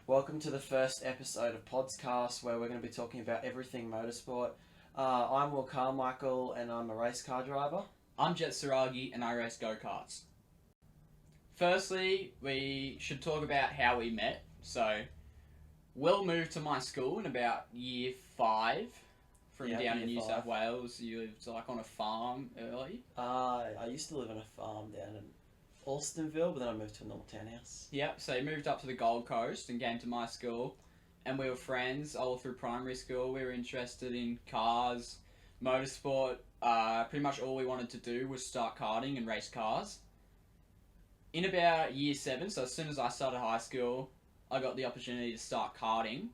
Welcome to the first episode of PodsCast, where we're going to be talking about everything motorsport. I'm Will Carmichael, and I'm a race car driver. I'm Jett Saraghi, and I race go-karts. Firstly, we should talk about how we met. So, Will moved to my school in about year 5 from down in New South Wales. You lived on a farm early. I used to live on a farm down in Alstonville, but then I moved to a normal townhouse. Yep, so he moved up to the Gold Coast and came to my school, and we were friends all through primary school. We were interested in cars, motorsport. Pretty much all we wanted to do was start karting and race cars. In about year 7, so as soon as I started high school, I got the opportunity to start karting,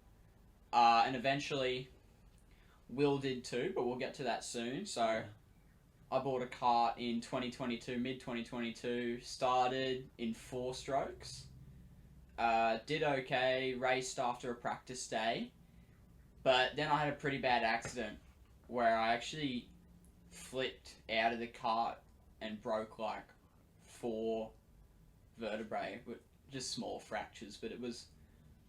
and eventually Will did too, but we'll get to that soon. So I bought a kart in 2022, mid-2022, started in 4 strokes, did okay, raced after a practice day, but then I had a pretty bad accident where I actually flipped out of the kart and broke 4 vertebrae, just small fractures, but it was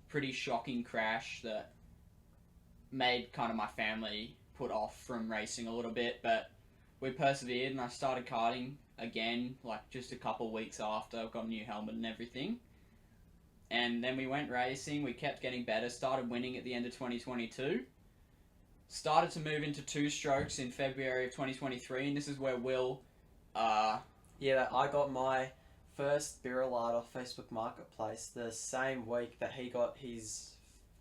a pretty shocking crash that made kind of my family put off from racing a little bit, but we persevered and I started karting again, just a couple weeks after. I've got a new helmet and everything. And then we went racing, we kept getting better, started winning at the end of 2022. Started to move into 2 strokes in February of 2023, and this is where Will... I got my first Birillard off Facebook Marketplace the same week that he got his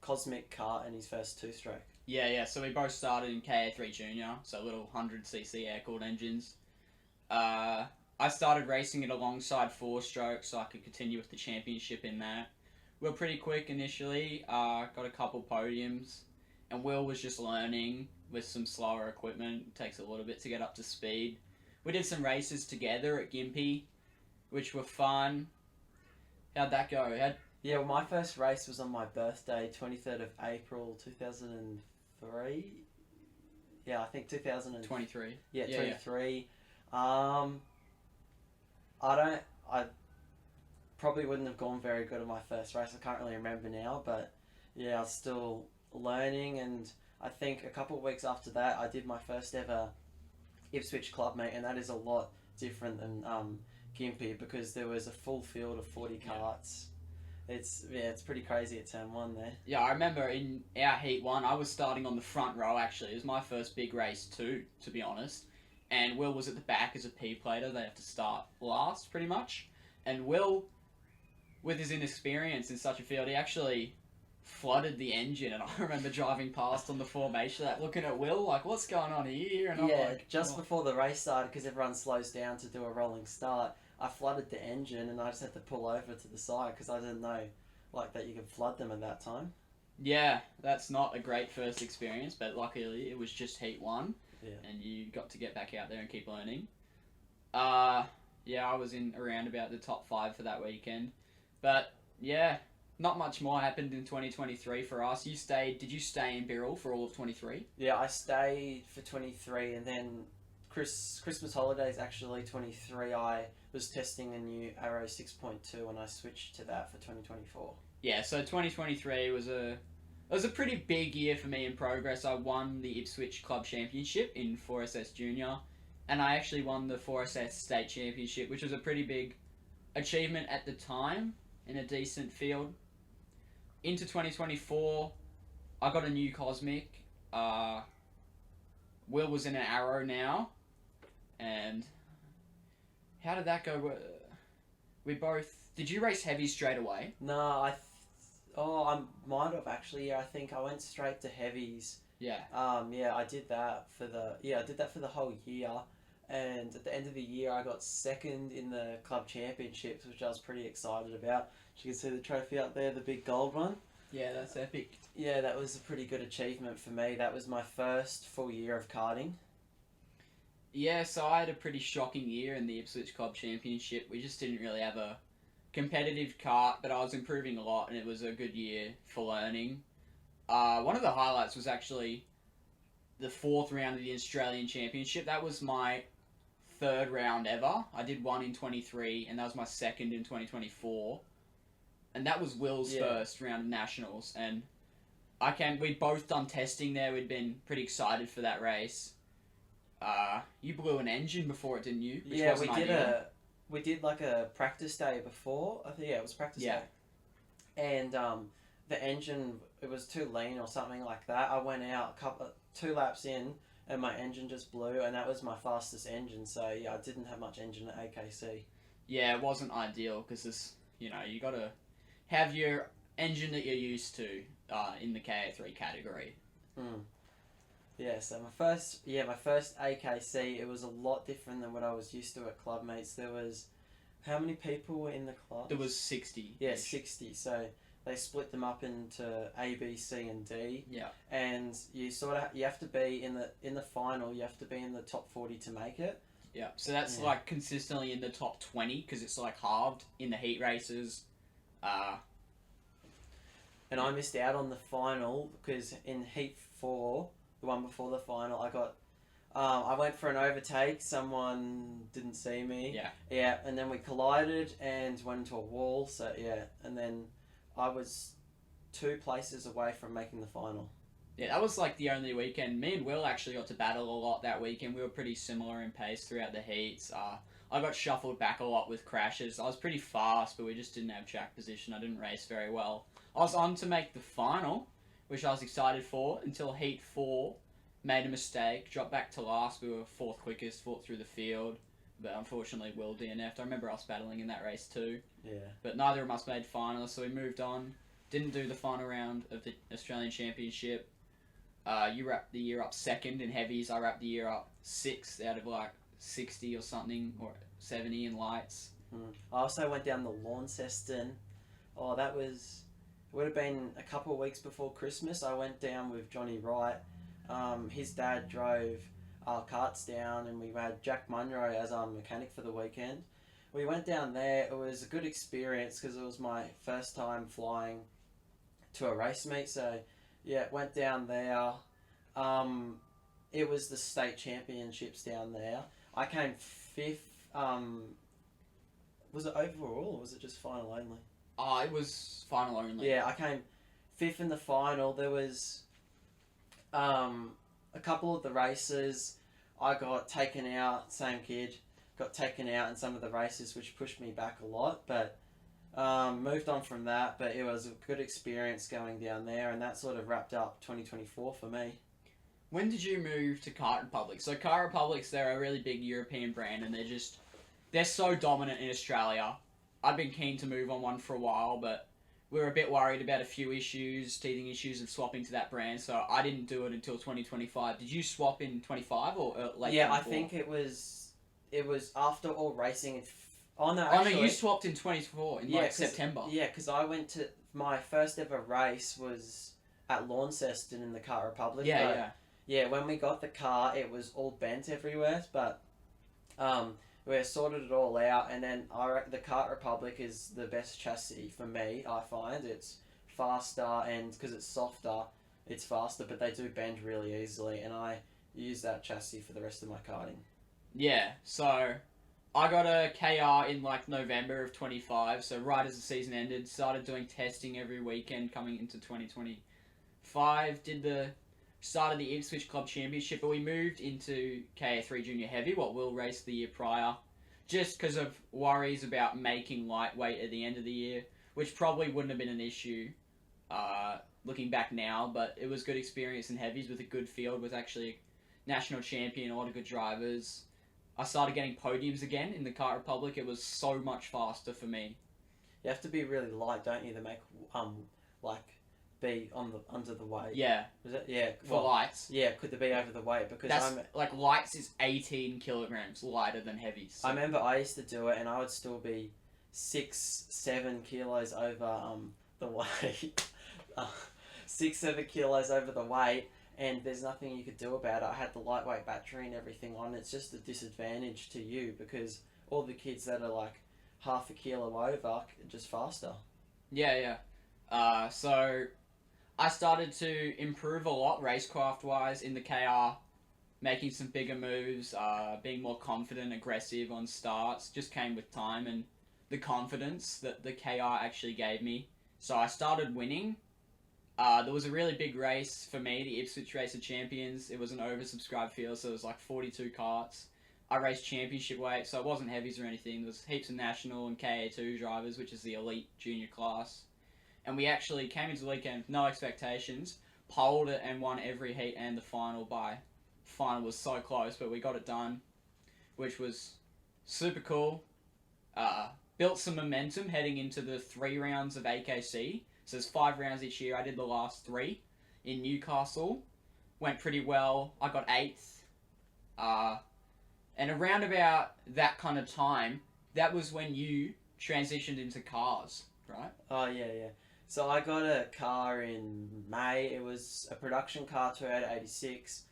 Cosmic kart and his first 2-stroke. Yeah, so we both started in KA3 Junior, so little 100cc air-cooled engines. I started racing it alongside 4-stroke so I could continue with the championship in that. We were pretty quick initially, got a couple podiums, and Will was just learning with some slower equipment. It takes a little bit to get up to speed. We did some races together at Gympie, which were fun. How'd that go? Yeah, well, my first race was on my birthday, 23rd of April, 2003. Yeah, I think 2023. Yeah, 23. Yeah. I probably wouldn't have gone very good at my first race. I can't really remember now, but yeah, I was still learning, and I think a couple of weeks after that, I did my first ever Ipswich club meet, and that is a lot different than Gympie because there was a full field of 40 karts. It's pretty crazy at turn 1 there. Yeah, I remember in our heat 1, I was starting on the front row actually. It was my first big race too, to be honest. And Will was at the back as a P-plater. They have to start last, pretty much. And Will, with his inexperience in such a field, he actually flooded the engine. And I remember driving past on the formation, looking at Will, what's going on here? And I'm just before the race started, because everyone slows down to do a rolling start, I flooded the engine and I just had to pull over to the side because I didn't know that you could flood them at that time. Yeah, that's not a great first experience, but luckily it was just heat 1. Yeah. And you got to get back out there and keep learning. I was in around about the top 5 for that weekend. But yeah, not much more happened in 2023 for us. Did you stay in Birrell for all of 23? Yeah, I stayed for 23, and then Christmas holidays, actually, 23, I was testing a new Arrow 6.2 and I switched to that for 2024. Yeah, so 2023 was a pretty big year for me in progress. I won the Ipswich Club Championship in 4SS Junior, and I actually won the 4SS State Championship, which was a pretty big achievement at the time in a decent field. Into 2024, I got a new Cosmic. Will was in an Arrow now, and how did that go? Did you race heavy straight away? No, I might have actually. Yeah, I think I went straight to heavies. Yeah. I did that for the whole year, and at the end of the year, I got second in the club championships, which I was pretty excited about. You can see the trophy up there, the big gold one. Yeah, that's epic. Yeah, that was a pretty good achievement for me. That was my first full year of karting. Yeah, so I had a pretty shocking year in the Ipswich Club Championship. We just didn't really have a competitive kart, but I was improving a lot, and it was a good year for learning. One of the highlights was actually the 4th round of the Australian Championship. That was my 3rd round ever. I did one in 23, and that was my 2nd in 2024. and that was Will's first round of nationals. And we'd both done testing there. We'd been pretty excited for that race. You blew an engine before it, didn't you? Which wasn't ideal. We did like a practice day before. I think it was practice day. And the engine, it was too lean or something like that. I went out 2 laps in, and my engine just blew, and that was my fastest engine. So yeah, I didn't have much engine at AKC. Yeah, it wasn't ideal because you got to have your engine that you're used to in the KA3 category. Yeah, so my first AKC, it was a lot different than what I was used to at club mates. There was, how many people were in the club? There was 60. Yeah, 60. So they split them up into A, B, C, and D. Yeah. And you have to be in the final. You have to be in the top 40 to make it. Yeah. So that's like consistently in the top 20 because it's like halved in the heat races. And I missed out on the final because in heat 4. The one before the final, I went for an overtake. Someone didn't see me. Yeah, and then we collided and went into a wall. So yeah, and then I was 2 places away from making the final. Yeah, that was like the only weekend. Me and Will actually got to battle a lot that weekend. We were pretty similar in pace throughout the heats. I got shuffled back a lot with crashes. I was pretty fast, but we just didn't have track position. I didn't race very well. I was on to make the final, which I was excited for, until heat 4, made a mistake, dropped back to last. We were 4th quickest, fought through the field, but unfortunately Will DNF'd. I remember us battling in that race too. Yeah. But neither of us made finals, so we moved on. Didn't do the final round of the Australian Championship. You wrapped the year up 2nd in heavies. I wrapped the year up 6th out of like 60 or something, or 70 in lights. I also went down the Launceston. Oh, that was... It would have been a couple of weeks before Christmas. I went down with Johnny Wright. His dad drove our karts down, and we had Jack Munro as our mechanic for the weekend. We went down there. It was a good experience because it was my first time flying to a race meet. So yeah, went down there. It was the state championships down there. I came 5th. Was it overall or was it just final only? It was final only. Yeah, I came 5th in the final. There was a couple of the races I got taken out. Same kid got taken out in some of the races, which pushed me back a lot. But moved on from that. But it was a good experience going down there, and that sort of wrapped up 2024 for me. When did you move to Kart Republic? So Kart Republics, they're a really big European brand, and they're so dominant in Australia. I'd been keen to move on one for a while, but we were a bit worried about a few teething issues of swapping to that brand, so I didn't do it until 2025. Did you swap in 25 or late? Yeah, 24? I think it was after all racing. No, you swapped in 24 in September. Yeah, because I went to my first ever race was at Launceston in the Kart Republic. Yeah, when we got the car, it was all bent everywhere, but we sorted it all out, and then the Kart Republic is the best chassis for me, I find. It's faster, and because it's softer, it's faster, but they do bend really easily, and I use that chassis for the rest of my karting. Yeah, so I got a KR in like November of 25, so right as the season ended, started doing testing every weekend coming into 2025, started the Ipswich Club Championship, but we moved into KA3 Junior Heavy, what Will raced the year prior, just because of worries about making lightweight at the end of the year, which probably wouldn't have been an issue looking back now, but it was good experience in heavies with a good field, with actually a national champion, a lot of good drivers. I started getting podiums again in the Kart Republic. It was so much faster for me. You have to be really light, don't you, to make be under the weight. Yeah. Was it? Yeah. For lights. Yeah, could they be over the weight? Because lights is 18 kilograms lighter than heavies. So. I remember I used to do it, and I would still be 6-7 kilos over the weight. 6-7 kilos over the weight, and there's nothing you could do about it. I had the lightweight battery and everything on. It's just a disadvantage to you because all the kids that are like half a kilo over are just faster. Yeah. So I started to improve a lot racecraft-wise in the KR, making some bigger moves, being more confident, aggressive on starts. Just came with time, and the confidence that the KR actually gave me. So I started winning. There was a really big race for me, the Ipswich Race of Champions. It was an oversubscribed field, so it was like 42 karts. I raced championship weight, so it wasn't heavies or anything. There was heaps of national and KA2 drivers, which is the elite junior class. And we actually came into the weekend with no expectations, poled it and won every heat and the final by. Final was so close, but we got it done, which was super cool. Built some momentum heading into the 3 rounds of AKC. So there's 5 rounds each year. I did the last 3 in Newcastle. Went pretty well. I got 8th. And around about that kind of time, that was when you transitioned into cars, right? Oh, yeah. So I got a car in May. It was a production car, Toyota 86.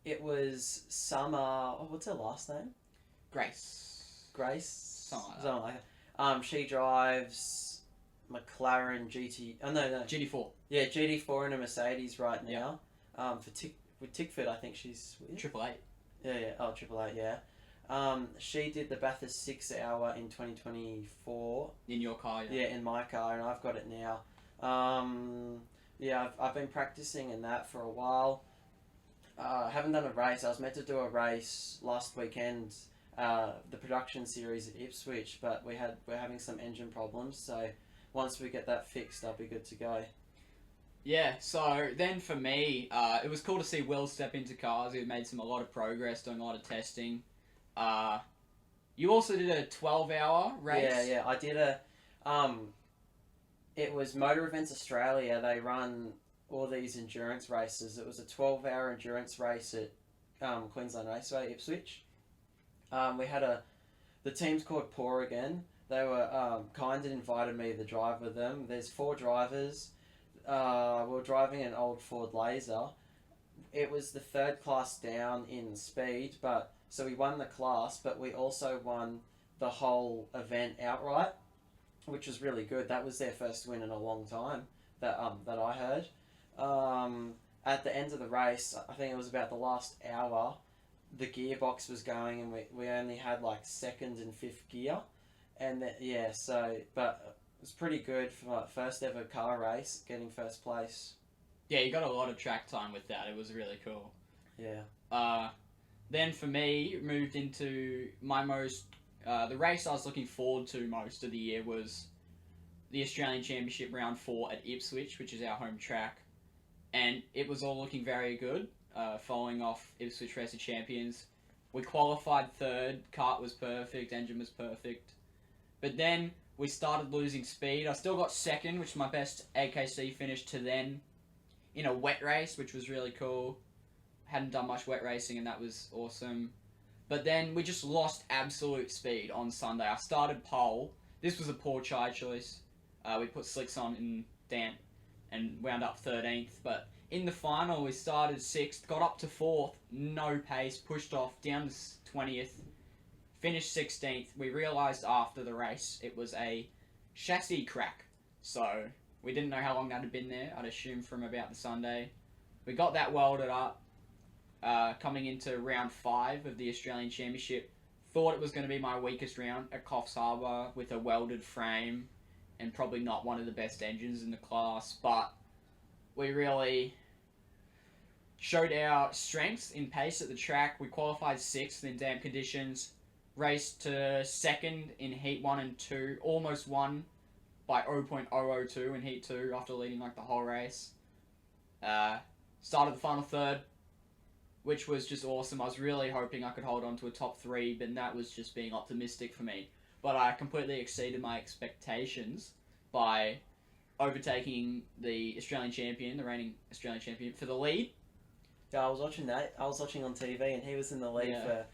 It was Summer... Oh, what's her last name? Grace. Something like that. She drives McLaren GT... Oh, no. GT4. Yeah, GT4 and a Mercedes right now. With Tickford, I think she's with. Triple Eight. Yeah. Oh, Triple Eight, yeah. She did the Bathurst 6 hour in 2024. In your car, yeah. Yeah, in my car, and I've got it now. I've been practicing in that for a while. I haven't done a race. I was meant to do a race last weekend, the production series at Ipswich, but we're having some engine problems, so once we get that fixed, I'll be good to go. Yeah, so then for me, it was cool to see Will step into cars. He made a lot of progress, doing a lot of testing. You also did a 12-hour race? Yeah, I did it was Motor Events Australia. They run all these endurance races. It was a 12-hour endurance race at Queensland Raceway, Ipswich. We had the team's called Poor Again. They were kind and invited me to drive with them. There's 4 drivers. We were driving an old Ford Laser. It was the 3rd class down in speed, so we won the class, but we also won the whole event outright, which was really good. That was their first win in a long time that I heard. At the end of the race, I think it was about the last hour, the gearbox was going and we only had like 2nd and 5th gear, and but it was pretty good for my first ever car race, getting 1st place. Yeah, you got a lot of track time with that. It was really cool. Yeah. Then for me, moved into my the race I was looking forward to most of the year was the Australian Championship Round 4 at Ipswich, which is our home track. And it was all looking very good, following off Ipswich Race of Champions. We qualified 3rd, kart was perfect, engine was perfect. But then we started losing speed. I still got 2nd, which is my best AKC finish to then, in a wet race, which was really cool. Hadn't done much wet racing, and that was awesome. But then we just lost absolute speed on Sunday. I started pole. This was a poor chai choice. We put slicks on in damp and wound up 13th. But in the final, we started 6th, got up to 4th, no pace, pushed off, down to 20th, finished 16th. We realised after the race it was a chassis crack. So we didn't know how long that had been there. I'd assume from about the Sunday. We got that welded up. Coming into round 5 of the Australian Championship, thought it was going to be my weakest round at Coffs Harbour with a welded frame and probably not one of the best engines in the class, but we really showed our strengths in pace at the track. We qualified 6th in damp conditions, raced to 2nd in Heat 1 and 2, almost won by 0.002 in Heat 2 after leading like the whole race. Started the final 3rd, which was just awesome. I was really hoping I could hold on to a top 3, but that was just being optimistic for me. But I completely exceeded my expectations by overtaking the Australian champion, the reigning Australian champion, for the lead. Yeah, I was watching that. I was watching on TV, and he was in the lead for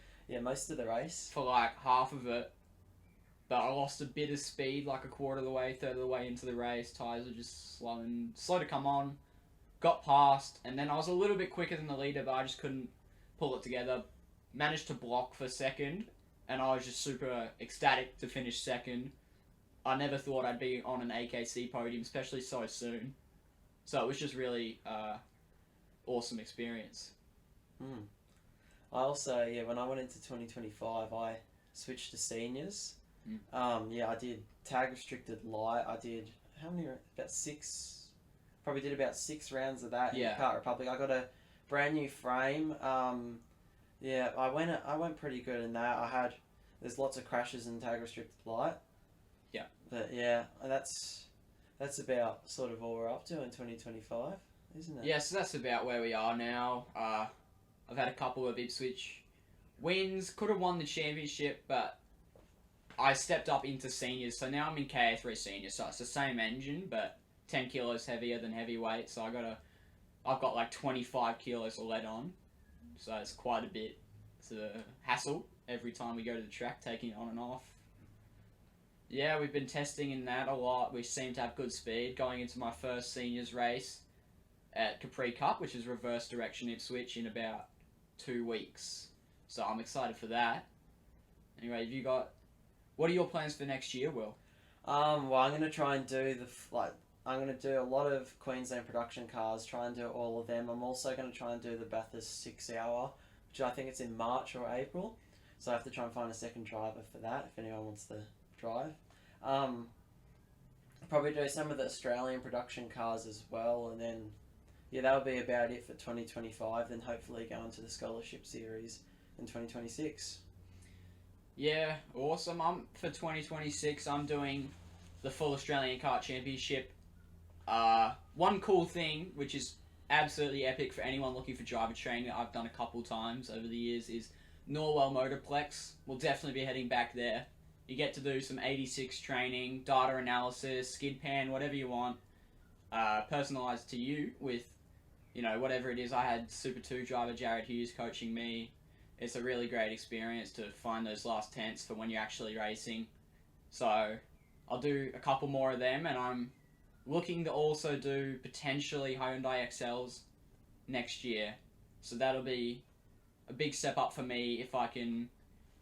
most of the race. For like half of it. But I lost a bit of speed, like a quarter of the way, 1/3 of the way into the race. Tyres were just slow to come on. Got past, and then I was a little bit quicker than the leader, but I just couldn't pull it together. Managed to block for 2nd, and I was just super ecstatic to finish 2nd. I never thought I'd be on an AKC podium, especially so soon. So it was just really awesome experience. I also, when I went into 2025, I switched to seniors. Yeah, I did tag restricted light. I did how many? About 6. Probably did about 6 rounds of that in the Kart Republic. I got a brand new frame. Yeah, I went pretty good in that. There's lots of crashes in tag restricted light. Yeah. But yeah, that's about sort of all we're up to in 2025, isn't it? Yeah, so that's about where we are now. I've had a couple of Ipswich wins. Could have won the championship, but I stepped up into seniors, so now I'm in KA3 senior. So it's the same engine, but 10 kilos heavier than heavyweight. So I've got like 25 kilos of lead on, so it's quite a bit. It's a hassle every time we go to the track, taking it on and off. Yeah, we've been testing in that a lot. We seem to have good speed. Going into my first seniors race at Capri Cup, which is reverse direction Ipswich, in about 2 weeks. So I'm excited for that. Anyway, what are your plans for next year, Will? Well, I'm gonna try and do I'm gonna do a lot of Queensland production cars. Try and do all of them. I'm also gonna try and do the Bathurst 6 hour, which I think it's in March or April. So I have to try and find a second driver for that if anyone wants to drive. Probably do some of the Australian production cars as well, and then yeah, that'll be about it for 2025. Then hopefully go into the scholarship series in 2026. Yeah, awesome. For 2026, I'm doing the full Australian Kart Championship. One cool thing, which is absolutely epic for anyone looking for driver training that I've done a couple times over the years, is Norwell Motorplex. We'll definitely be heading back there. You get to do some 86 training, data analysis, skid pan, whatever you want, personalised to you with, whatever it is. I had Super 2 driver Jared Hughes coaching me. It's a really great experience to find those last tenths for when you're actually racing. So I'll do a couple more of them, and I'm looking to also do potentially Hyundai XLs next year. So that'll be a big step up for me if I can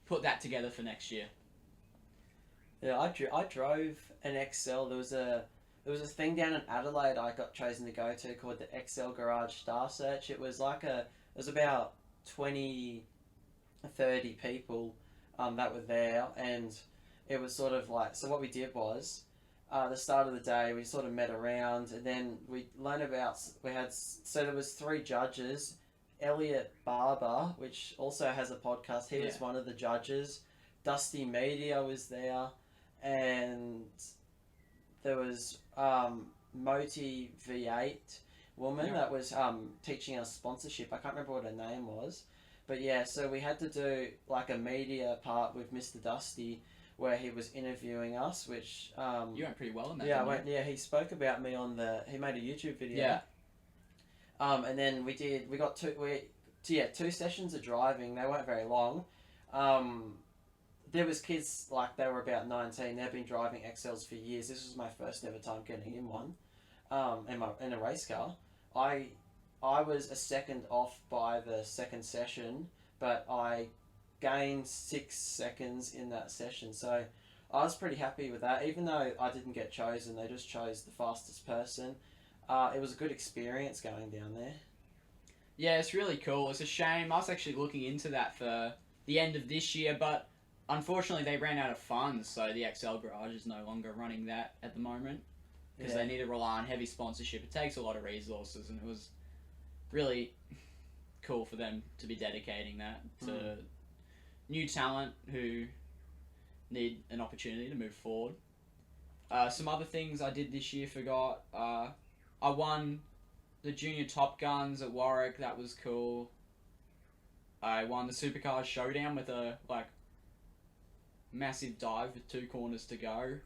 put that together for next year. Yeah, I drove an XL. There was a thing down in Adelaide I got chosen to go to called the XL Garage Star Search. It was about 20, 30 people that were there, and it was sort of like, so what we did was the start of the day we sort of met around, and then we learned about, there was 3 judges. Elliot Barber, which also has a podcast, he was one of the judges. Dusty Media was there, and there was Moti V8 woman that was teaching us sponsorship. I can't remember what her name was, but yeah, so we had to do like a media part with Mr. Dusty where he was interviewing us, which you went pretty well in that. He spoke about me he made a YouTube video. And then we got 2 sessions of driving. They weren't very long. There was kids, like, they were about 19. They've been driving XLs for years. This was my first ever time getting in one, in a race car. I was a second off by the second session, but I gained 6 seconds in that session. So I was pretty happy with that. Even though I didn't get chosen, they just chose the fastest person. It was a good experience going down there. Yeah, it's really cool. It's a shame. I was actually looking into that for the end of this year, but unfortunately they ran out of funds, so the XL Garage is no longer running that at the moment because they need to rely on heavy sponsorship. It takes a lot of resources, and it was really cool for them to be dedicating that to new talent who need an opportunity to move forward. Some other things I did this year, I won the Junior Top Guns at Warwick. That was cool. I won the Supercars Showdown with a massive dive with 2 corners to go.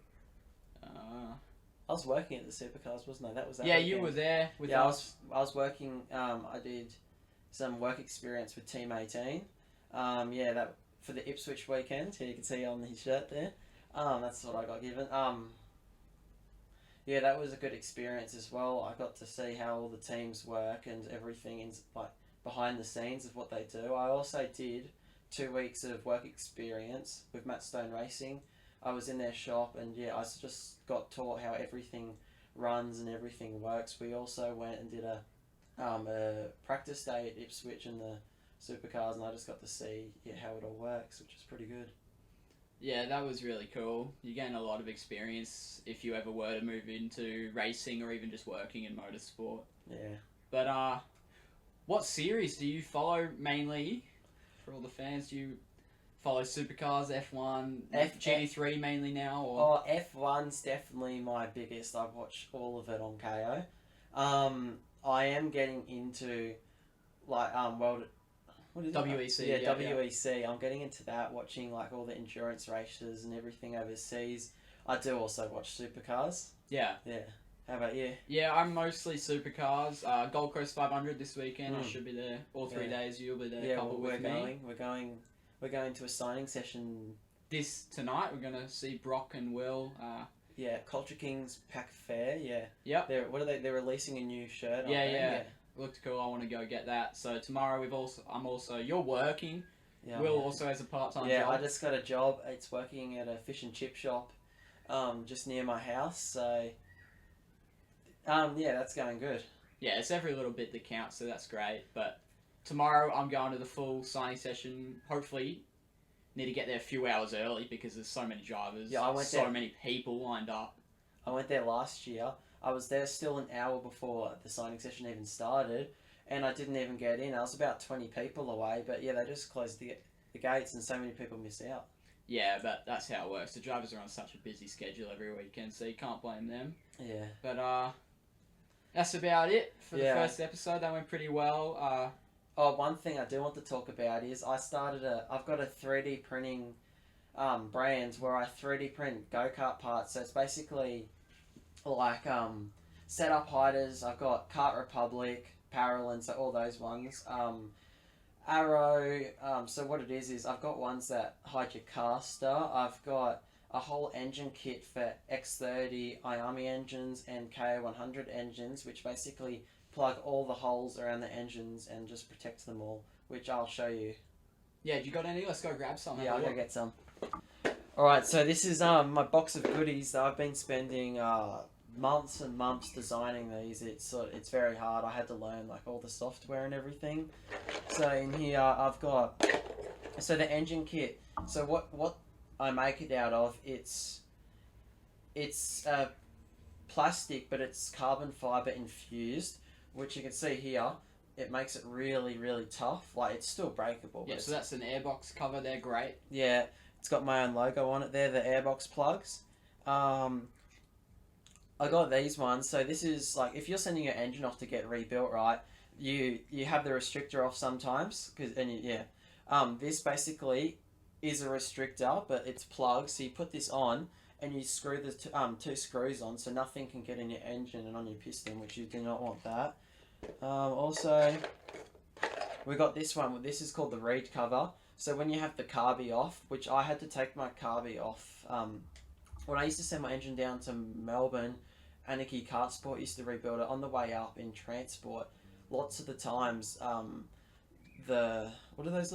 I was working at the Supercars, wasn't I? That was that. Yeah, weekend. you were there with us. I was working. I did some work experience with Team 18. That for the Ipswich weekend. Here you can see on his shirt there. That's what I got given. Yeah, that was a good experience as well. I got to see how all the teams work and everything is like behind the scenes of what they do. I also did 2 weeks of work experience with Matt Stone Racing. I was in their shop, and I just got taught how everything runs and everything works. We also went and did a practice day at Ipswich in the Supercars, and I just got to see how it all works, which is pretty good. Yeah, that was really cool. You gain a lot of experience if you ever were to move into racing or even just working in motorsport. Yeah. But what series do you follow mainly? For all the fans, do you follow supercars, F1, GT3 mainly now? Or? Oh, F1's definitely my biggest. I've watched all of it on KO. I am getting into like world. What is WEC. it? Yeah, WEC. I'm getting into that, watching like all the endurance races and everything overseas. I do also watch supercars. Yeah. Yeah. How about you? Yeah, I'm mostly supercars. Gold Coast 500 this weekend. I should be there all 3 days. You'll be there. Yeah, couple we're with me. We're going to a signing session. Tonight we're gonna see Brock and Will. Yeah, Culture Kings Pack Fair. Yeah. Yep. They're releasing a new shirt. Yeah. Looked cool. I want to go get that. So tomorrow you're working. Yeah. Will also has a part-time job. Yeah, I just got a job. It's working at a fish and chip shop, just near my house. So, yeah, that's going good. Yeah, it's every little bit that counts, so that's great. But tomorrow I'm going to the full signing session. Hopefully, need to get there a few hours early because there's so many drivers. Yeah, many people lined up. I went there last year. I was there still an hour before the signing session even started, and I didn't even get in. I was about 20 people away, but yeah, they just closed the gates, and so many people miss out. Yeah, but that's how it works. The drivers are on such a busy schedule every weekend, so you can't blame them. Yeah. But that's about it for the first episode. That went pretty well. One thing I do want to talk about is I've got a 3D printing brand where I 3D print go-kart parts. So it's basically like setup hiders. I've got Kart Republic, Parallel, so all those ones. Arrow. So what it is I've got ones that hide your caster. I've got a whole engine kit for X30 Iami engines and KO100 engines, which basically plug all the holes around the engines and just protects them all, which I'll show you. Yeah, you got any? Let's go grab some. Yeah, I'll go get some. Alright, so this is my box of goodies that I've been spending months and months designing these. It's very hard. I had to learn like all the software and everything. So in here I've got the engine kit. So what I make it out of, it's plastic, but it's carbon fiber infused, which you can see here. It makes it really, really tough. Like, it's still breakable. Yeah, so that's an airbox cover. They're great. Yeah, it's got my own logo on it there, the airbox plugs. I got these ones. So this is like, if you're sending your engine off to get rebuilt, right, you have the restrictor off sometimes. This basically is a restrictor, but it's plugged. So you put this on and you screw the two screws on so nothing can get in your engine and on your piston, which you do not want that. Also, we got this one. This is called the reed cover. So when you have the carby off, which I had to take my carby off when I used to send my engine down to Melbourne, Anarchy Kart Sport used to rebuild it on the way up in transport. Lots of the times, what are those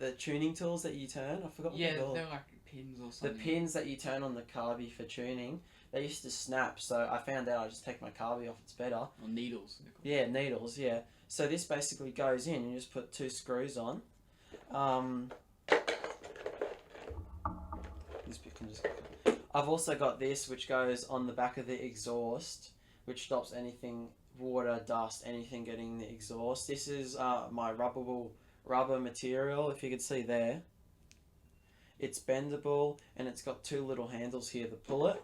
the tuning tools that you turn? I forgot what they're called. Yeah, they're like pins or something. The pins that you turn on the carby for tuning, they used to snap. So I found out I just take my carby off, it's better. Or needles. Yeah, needles, yeah. So this basically goes in, you just put two screws on. This bit can just... I've also got this, which goes on the back of the exhaust, which stops anything, water, dust, anything getting in the exhaust. This is my rubber material, if you could see there. It's bendable, and it's got two little handles here to pull it.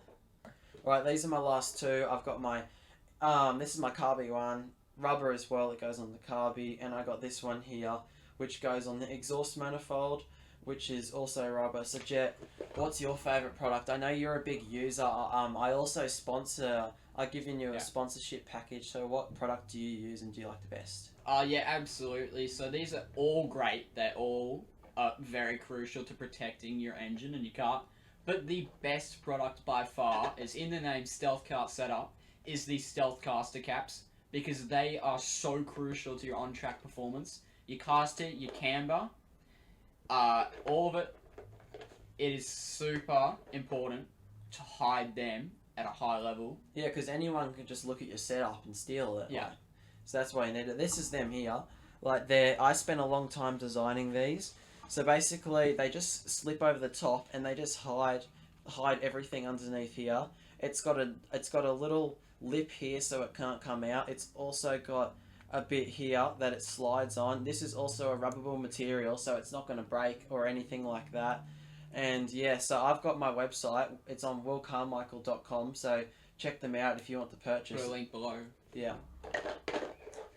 Right, these are my last two. I've got my, this is my carby one, rubber as well, it goes on the carby, and I got this one here, which goes on the exhaust manifold, which is also rubber. So Jett, what's your favourite product? I know you're a big user. I also I've given you a sponsorship package, so what product do you use and do you like the best? Yeah, absolutely. So these are all great. They're all very crucial to protecting your engine and your car. But the best product by far is in the name Stealth Kart Setup, is the Stealth Caster Caps, because they are so crucial to your on-track performance. Your caster, your camber, all of it, it is super important to hide them at a high level. Yeah, because anyone can just look at your setup and steal it. Yeah. Like, so that's why you need it. This is them here. Like I spent a long time designing these. So basically, they just slip over the top and they just hide everything underneath here. It's got a little lip here so it can't come out. It's also got a bit here that it slides on. This is also a rubbable material, so it's not going to break or anything like that. And yeah, so I've got my website. It's on willcarmichael.com, so check them out if you want to purchase. Put a link below. Yeah.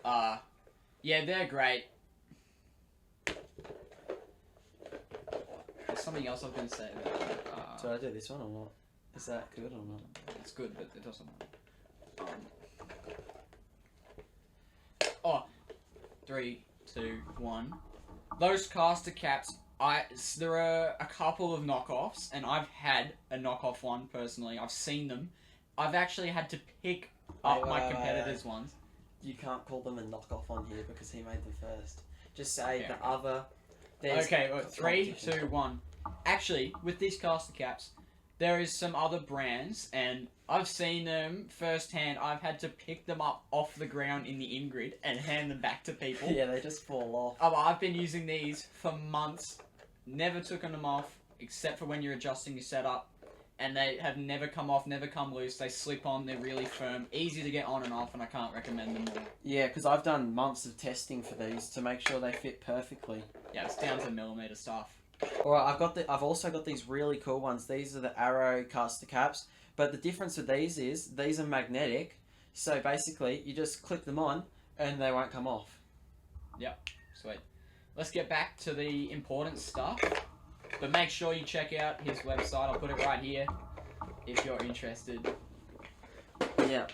Yeah, they're great. There's something else I was going to say about that. Should I do this one or not? Is that good or not? It's good, but it doesn't matter. 3, 2, 1. Those caster caps, there are a couple of knockoffs, and I've had a knockoff one personally. I've seen them. I've actually had to pick up my competitors' ones. You can't call them a knockoff on here because he made them first. Just say Yeah, the other. Okay, 3, 2, 1. Actually, with these caster caps, there is some other brands, and I've seen them firsthand. I've had to pick them up off the ground in the in-grid and hand them back to people. Yeah, they just fall off. I've been using these for months, never taken them off, except for when you're adjusting your setup, and they have never come off, never come loose. They slip on, they're really firm, easy to get on and off, and I can't recommend them more. Yeah, because I've done months of testing for these to make sure they fit perfectly. Yeah, it's down to millimeter stuff. Alright, I've also got these really cool ones. These are the Arrow caster caps, but the difference with these is these are magnetic. So basically, you just click them on and they won't come off. Yep, sweet. Let's get back to the important stuff. But make sure you check out his website. I'll put it right here if you're interested. Yeah.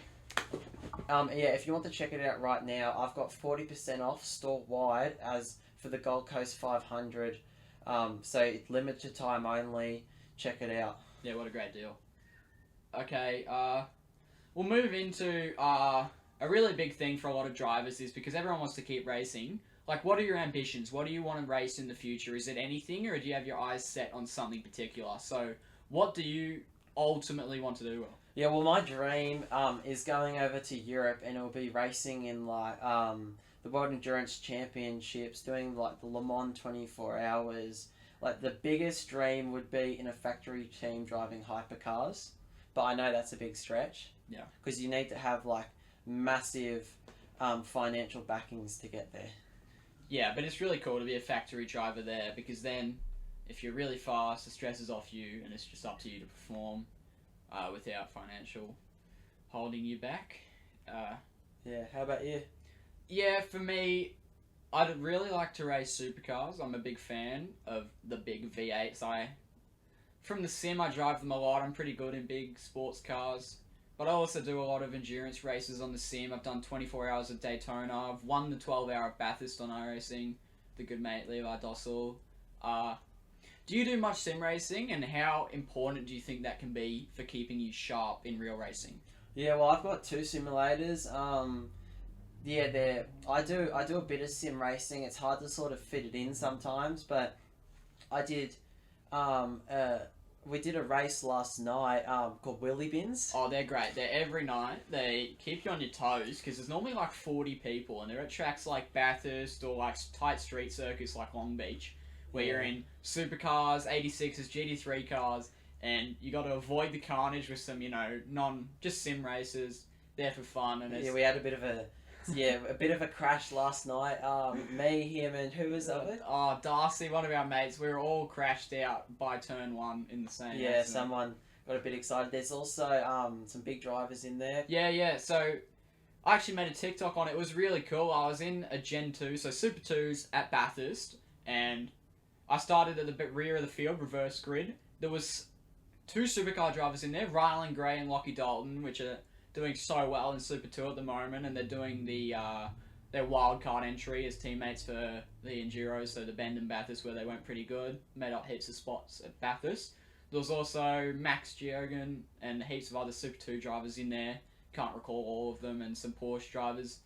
Yeah, if you want to check it out right now, I've got 40% off store wide as for the Gold Coast 500. So it's limited time only. Check it out. Yeah, what a great deal. Okay, we'll move into a really big thing for a lot of drivers is because everyone wants to keep racing. Like, what are your ambitions? What do you want to race in the future? Is it anything, or do you have your eyes set on something particular? So, what do you ultimately want to do? Yeah, well, my dream is going over to Europe, and it'll be racing in like the World Endurance Championships, doing like the Le Mans 24 hours. Like the biggest dream would be in a factory team driving hypercars, but I know that's a big stretch. Yeah. Because you need to have like massive financial backings to get there. Yeah, but it's really cool to be a factory driver there because then if you're really fast, the stress is off you and it's just up to you to perform without financial holding you back. Yeah, how about you? Yeah, for me, I'd really like to race supercars. I'm a big fan of the big V8s. From the sim, I drive them a lot. I'm pretty good in big sports cars. But I also do a lot of endurance races on the sim. I've done 24 hours of Daytona. I've won the 12-hour of Bathurst on iRacing, the good mate Levi Dossel. Do you do much sim racing, and how important do you think that can be for keeping you sharp in real racing? Yeah, well, I've got 2 simulators. Yeah, I do a bit of sim racing. It's hard to sort of fit it in sometimes, but I did. We did a race last night called Wheelie Bins. Oh, they're great. They're every night. They keep you on your toes because there's normally like 40 people, and they're at tracks like Bathurst or like tight street circuits like Long Beach, where you're in supercars, 86s, GT3 cars, and you got to avoid the carnage with some, just sim races. There for fun, and we had a bit of a crash last night. Me, him, and who was of it? Oh, Darcy, one of our mates. We were all crashed out by turn 1 in the same. Yeah, accident. Someone got a bit excited. There's also some big drivers in there. Yeah. So I actually made a TikTok on it. It was really cool. I was in a Gen 2, so Super 2s at Bathurst, and I started at the rear of the field, reverse grid. There was 2 supercar drivers in there, Rylan Gray and Lockie Dalton, which are doing so well in Super 2 at the moment, and they're doing their wildcard entry as teammates for the Enduros, so the Bend and Bathurst, where they went pretty good, made up heaps of spots at Bathurst. There was also Max Geoghegan and heaps of other Super 2 drivers in there, can't recall all of them, and some Porsche drivers.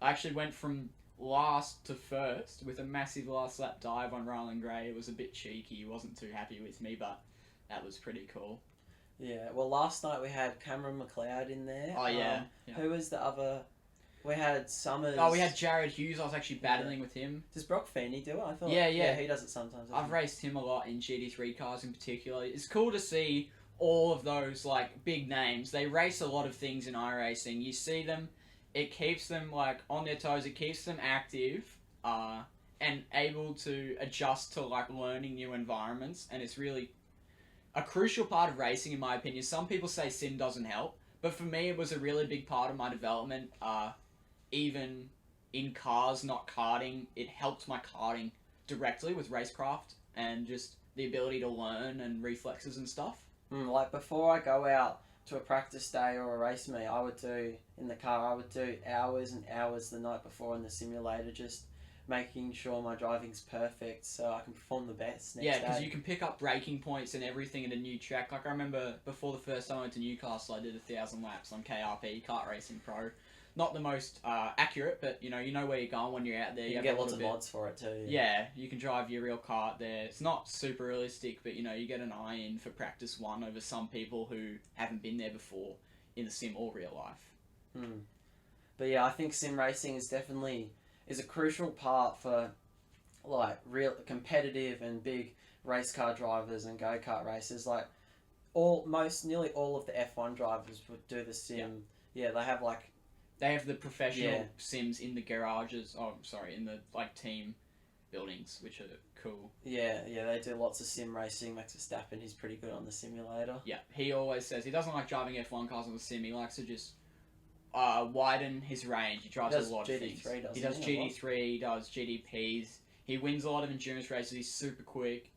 I actually went from last to first with a massive last lap dive on Rylan Gray. It was a bit cheeky, he wasn't too happy with me, but that was pretty cool. Yeah, well, last night we had Cameron McLeod in there. Oh, yeah. Who was the other? We had Summers. Oh, we had Jared Hughes. I was actually battling with him. Does Brock Feeney do it? I thought. Yeah. He does it sometimes. I've raced him a lot in GT3 cars in particular. It's cool to see all of those like big names. They race a lot of things in iRacing. You see them, it keeps them like on their toes. It keeps them active, and able to adjust to like learning new environments. And it's really a crucial part of racing, in my opinion. Some people say sim doesn't help, but for me, it was a really big part of my development. Even in cars, not karting, it helped my karting directly with racecraft and just the ability to learn and reflexes and stuff. Like before I go out to a practice day or a race meet, I would do hours and hours the night before in the simulator, just making sure my driving's perfect so I can perform the best next day. Yeah, because you can pick up braking points and everything at a new track. Like I remember before the first time I went to Newcastle, I did 1,000 laps on KRP, Kart Racing Pro. Not the most accurate, but you know where you're going when you're out there. You can get lots of mods for it too. Yeah, you can drive your real kart there. It's not super realistic, but you get an eye in for practice one over some people who haven't been there before in the sim or real life. But yeah, I think sim racing is definitely a crucial part for like real competitive and big race car drivers and go-kart racers. Like nearly all of the F1 drivers would do the sim. Yeah, they have the professional sims in the garages. Oh, sorry, in the like team buildings, which are cool. Yeah, they do lots of sim racing. Max Verstappen, he's pretty good on the simulator. Yeah, he always says he doesn't like driving F1 cars on the sim. He likes to just widen his range. He drives a lot of things. He does GT3, he does GTPs. He wins a lot of endurance races. He's super quick.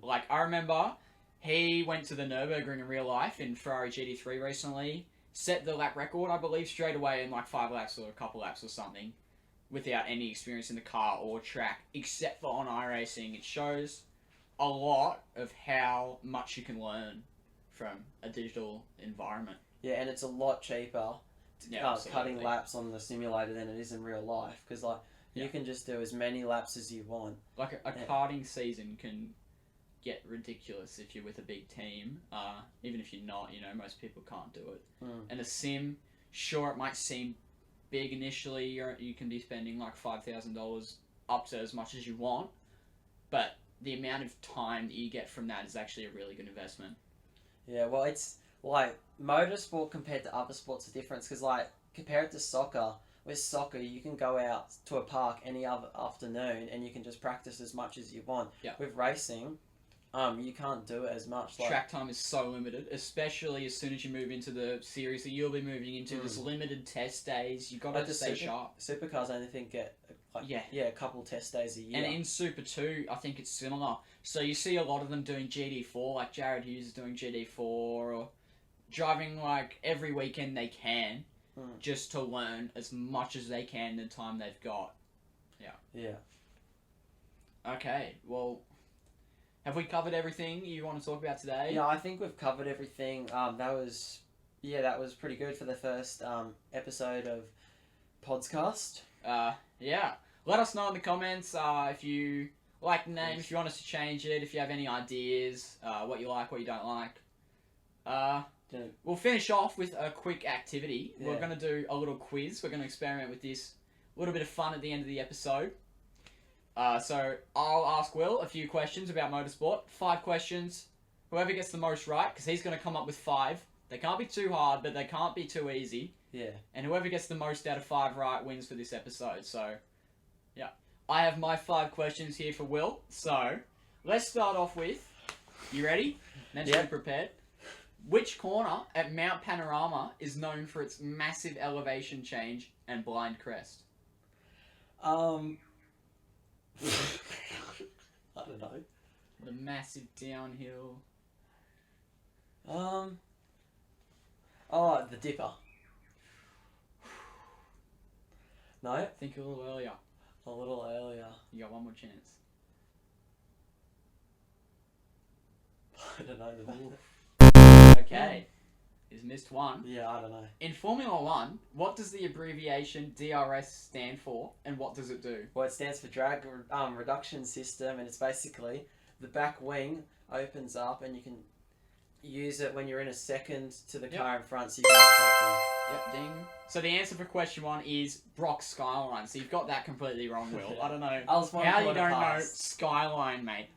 Like, I remember he went to the Nürburgring in real life in Ferrari GT3 recently. Set the lap record, I believe, straight away in like 5 laps or a couple laps or something, without any experience in the car or track, except for on iRacing. It shows a lot of how much you can learn from a digital environment. Yeah, and it's a lot cheaper cutting laps on the simulator than it is in real life, because you can just do as many laps as you want. Like a karting season can get ridiculous if you're with a big team. Even if you're not, most people can't do it. And a sim, sure, it might seem big initially. You can be spending like $5,000 up to as much as you want, but the amount of time that you get from that is actually a really good investment. Yeah, well, it's like motorsport compared to other sports are different, because like compare it to soccer. With soccer, you can go out to a park any other afternoon and you can just practice as much as you want. Yeah. With racing, you can't do it as much. Track time is so limited, especially as soon as you move into the series that you'll be moving into. There's limited test days. You got to stay sharp. Supercars, I only think get a couple test days a year. And in Super 2, I think it's similar. So you see a lot of them doing GT4, like Jared Hughes is doing GT4, or driving like every weekend they can, just to learn as much as they can in the time they've got. Yeah. Okay, well, have we covered everything you want to talk about today? Yeah, I think we've covered everything. That was pretty good for the first episode of PodsCast. Yeah. Let us know in the comments if you like the name, if you want us to change it, if you have any ideas, what you like, what you don't like. We'll finish off with a quick activity. Yeah. We're going to do a little quiz. We're going to experiment with this. A little bit of fun at the end of the episode. So I'll ask Will a few questions about motorsport. 5 questions. Whoever gets the most right, because he's going to come up with 5. They can't be too hard, but they can't be too easy. Yeah. And whoever gets the most out of 5 right wins for this episode. So, yeah. I have my 5 questions here for Will. So, let's start off with... You ready? Mentally prepared. Which corner at Mount Panorama is known for its massive elevation change and blind crest? I don't know. The massive downhill. The Dipper. No? Think a little earlier. A little earlier. You got one more chance. I don't know. Okay. He's missed one. Yeah, I don't know. In Formula 1, what does the abbreviation DRS stand for, and what does it do? Well, it stands for drag reduction system, and it's basically the back wing opens up, and you can use it when you're in a second to the Yep. car in front, so you can overtake them. Yep, ding. So the answer for question 1 is Brock Skyline. So you've got that completely wrong, Will. I don't know I was one how you quarter don't know past. Skyline, mate.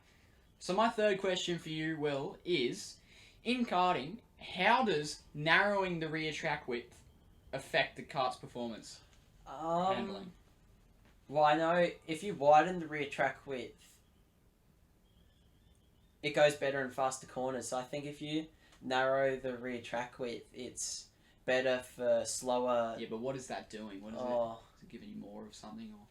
So my third question for you, Will, is in karting, how does narrowing the rear track width affect the kart's performance handling? Well, I know if you widen the rear track width, it goes better in faster corners. So I think if you narrow the rear track width, it's better for slower. Yeah, but what is that doing? What is it? Is it giving you more of something or?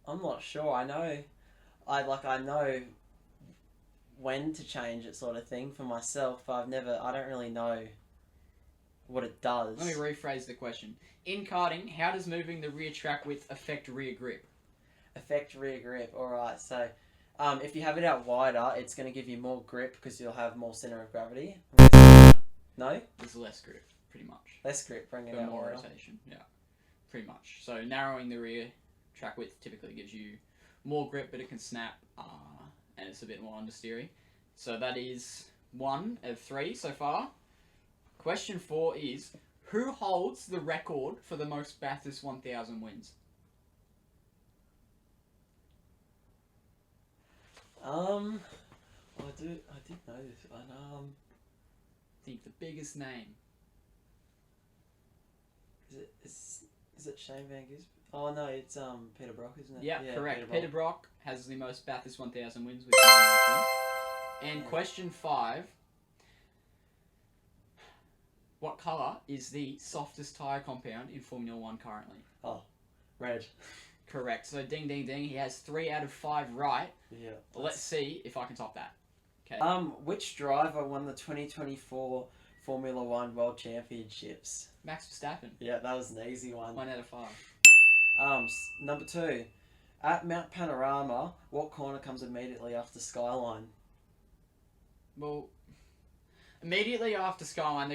I'm not sure. I know when to change it, sort of thing, for myself. But I don't really know what it does. Let me rephrase the question. In karting, how does moving the rear track width affect rear grip? Affect rear grip. Alright, so if you have it out wider, it's going to give you more grip because you'll have more center of gravity. No? There's less grip, pretty much. Less grip, bring it But out more wider. rotation, yeah. Pretty much. So narrowing the rear track width typically gives you more grip, but it can snap, and it's a bit more understeery. So that is 1 of 3 so far. Question 4 is, who holds the record for the most Bathurst 1000 wins? I did know this one. Think the biggest name. Is it Shane Van Gisbergen? Oh no, it's Peter Brock, isn't it? Yeah, correct. Peter Brock. Brock has the most Bathurst 1000 wins with 9 wins. And Yeah. question 5. What colour is the softest tyre compound in Formula 1 currently? Red. Correct. So ding ding ding, he has 3 out of 5 right. Yeah. Let's see if I can top that. Okay. Which driver won the 2024 Formula 1 World Championships? Max Verstappen. Yeah, that was an easy one. 1 out of 5. Number 2. At Mount Panorama, what corner comes immediately after Skyline? Well, immediately after Skyline,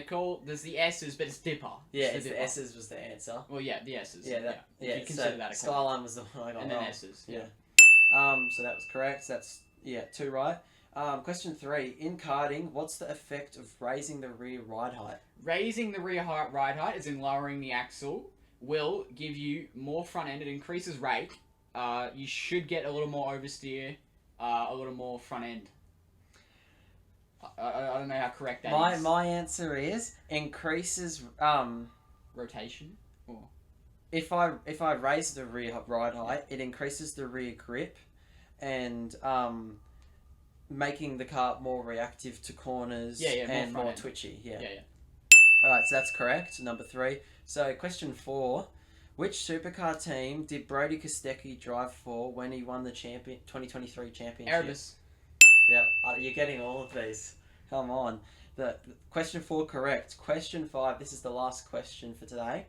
there's the S's, but it's Dipper. Yeah, It's the S's was the answer. Well, yeah, the S's. Yeah, If you consider that a corner. Skyline was the one I got And wrong. then S's. Yeah. So that was correct. So that's 2 right. Question 3. In karting, what's the effect of raising the rear ride height? Raising the rear ride height, as in lowering the axle, will give you more front end. It increases rake. You should get a little more oversteer, a little more front end. I don't know how correct that is. My answer is increases. Rotation. Or If I raise the rear ride height, it increases the rear grip, and making the car more reactive to corners and more twitchy. Yeah. Alright, so that's correct. Number 3. So question 4. Which supercar team did Brody Kostecki drive for when he won the 2023 championship? Erebus. Yeah, you're getting all of these. Come on. The question 4 correct. Question 5. This is the last question for today.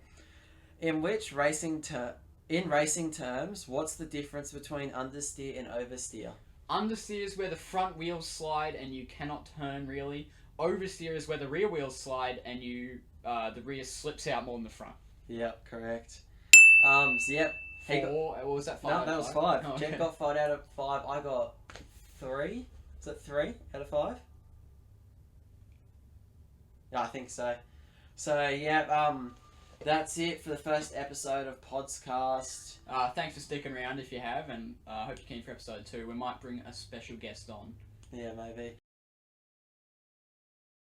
In racing terms, what's the difference between understeer and oversteer? Understeer is where the front wheels slide and you cannot turn really. Oversteer is where the rear wheels slide and the rear slips out more than the front. Yep, correct. So yep. 4. What was that? 5? No, that was 5. Oh, Jen okay. got 5 out of 5. I got 3. Is that 3 out of 5? Yeah, I think so. So yeah, that's it for the first episode of PodsCast. Thanks for sticking around if you have, and I hope you're keen for episode 2. We might bring a special guest on. Yeah, maybe.